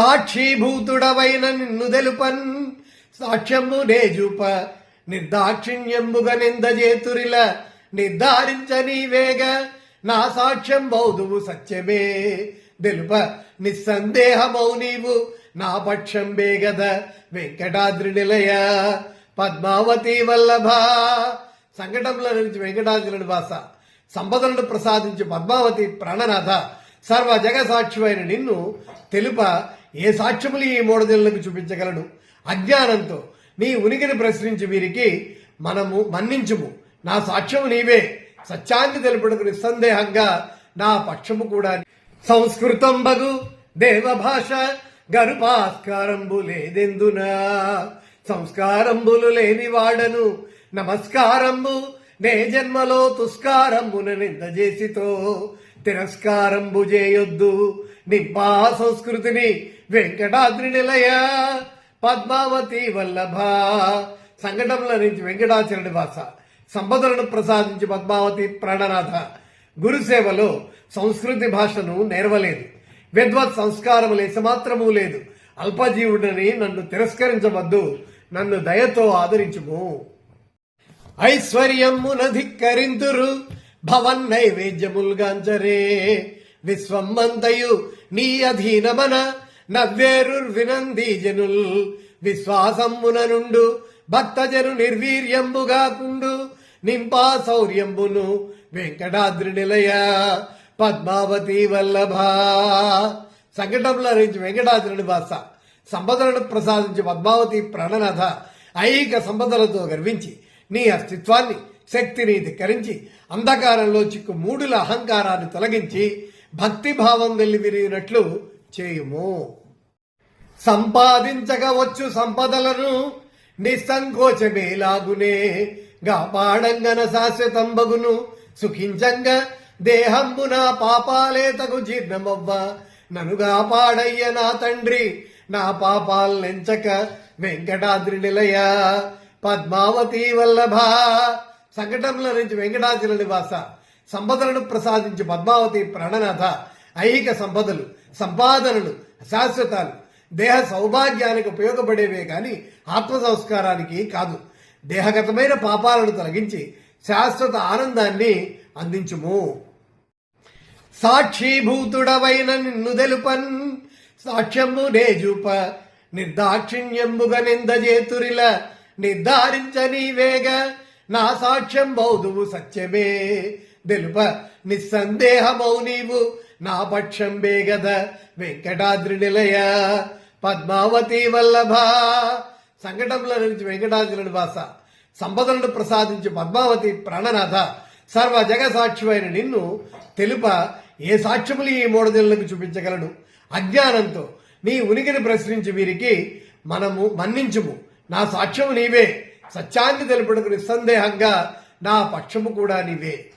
సాక్షిభూతుడవైన నిన్ను తెలుపన్ సాక్ష్యము నేజూప నిర్దాక్షిణ్యంబుగా నిందజేతురిల నిర్ధారించ నీవేగ నా సాక్ష్యం బౌదువు సత్యమే తెలుప నిస్సందేహమౌ నీవు నా పక్షం బేగద వెంకటాద్రి నిలయ పద్మావతి వల్లభ. సంకటంలో నుంచి వెంకటాద్రి వాస సంపదలను ప్రసాదించి పద్మావతి ప్రాణనాథ సర్వ జగసాక్షివైన నిన్ను తెలుప ఏ సాక్ష్యములు ఈ మూడదిళ్లకు చూపించగలను. అజ్ఞానంతో నీ ఉనికిని ప్రశ్నించి వీరికి మనము మన్నించుము. నా సాక్ష్యము నీవే. సత్యాన్ని తెలుపుటకు నిస్సందేహంగా నా పక్షము కూడా. సంస్కృతం బగు దేవభాష గరుపాస్కారంబు లేదెందునా సంస్కారంబులు లేని వాడను నమస్కారంబు నే జన్మలో తుస్కారంబున నిందజేసితో తిరస్కారంబు చేయొద్దు నింపా సంస్కృతిని వెంకటాద్రి నిలయ పద్మావతి వల్లభ. సంకటంలో నుంచి వెంకటాచరుడి వాస సంపదలను ప్రసాదించి పద్మావతి ప్రాణనాథ. గురుసేవలో సంస్కృతి భాషను నేర్వలేదు. విద్వత్ సంస్కారము లేసమాత్రము లేదు. అల్పజీవుడని నన్ను తిరస్కరించవద్దు. నన్ను దయతో ఆదరించుము. ఐశ్వర్యమునధిక్కరింతురు భవన్ నైవేద్యముల్గాంచరే విశ్వమంతయు నీ అధీనమన నవ్వేరుర్వినంది జనుల్ విశ్వాసమున నుండు భక్తజను నిర్వీర్యంబుగా కుండు నింపా శౌర్యంబును వెంకటాద్రి నిలయ పద్మావతి వల్లభ. సంకటంలో నుంచి వెంకటాద్రి వాస సంపదలను ప్రసాదించి పద్మావతి ప్రాణనాథ. ఐహిక సంపదలతో గర్వించి నీ అస్తిత్వాన్ని శక్తిని ధిక్కరించి అంధకారంలో చిక్కు మూడుల అహంకారాన్ని తొలగించి భక్తిభావం వెల్లివిరిగినట్లు చేయుము. సంపాదించగవచ్చు సంపదలను నిస్సంకోచమేలాగునే గాపాడంగన శాశ్వతంబగును సుఖించంగా దేహంబున పాపాలే తగు జీర్ణమవ్వ ననుగా పాడయ్య నా తండ్రి నా పాపాలెంచక వెంకటాద్రి నిలయ పద్మావతి వల్లభ. సంకటంలో నుంచి వెంకటాద్రి నివాస సంపదలను ప్రసాదించి పద్మావతి ప్రాణనాథ. ఐహిక సంపదలు సంపాదనలు శాశ్వతాలు దేహ సౌభాగ్యానికి ఉపయోగపడేవే కాని ఆత్మ సంస్కారానికి కాదు. దేహగతమైన పాపాలను తొలగించి శాశ్వత ఆనందాన్ని అందించుము. సాక్షిభూతుడవైన నిన్ను తెలుపన్ సాక్ష్యము నేజూప నిర్దాక్షిణ్యంబుగా నిందజేతురిల నిర్ధారించ నీవేగ నా సాక్ష్యం బౌదువు సత్యమే తెలుప నిస్సందేహమౌ నీవు నా పక్షం బేగద వెంకటాద్రి నిలయ పద్మావతి వల్లభ. సంకటంలో నుంచి వెంకటాద్రి వాస సంపదలను ప్రసాదించి పద్మావతి ప్రాణనాథ సర్వ జగసాక్షివైన నిన్ను తెలుప ఏ సాక్ష్యములు ఈ మూడదిళ్లకు చూపించగలను. అజ్ఞానంతో నీ ఉనికిని ప్రశ్నించి వీరికి మనము మన్నించుము. నా సాక్ష్యము నీవే. సత్యాన్ని తెలుపుటకు నిస్సందేహంగా నా పక్షము కూడా నీవే.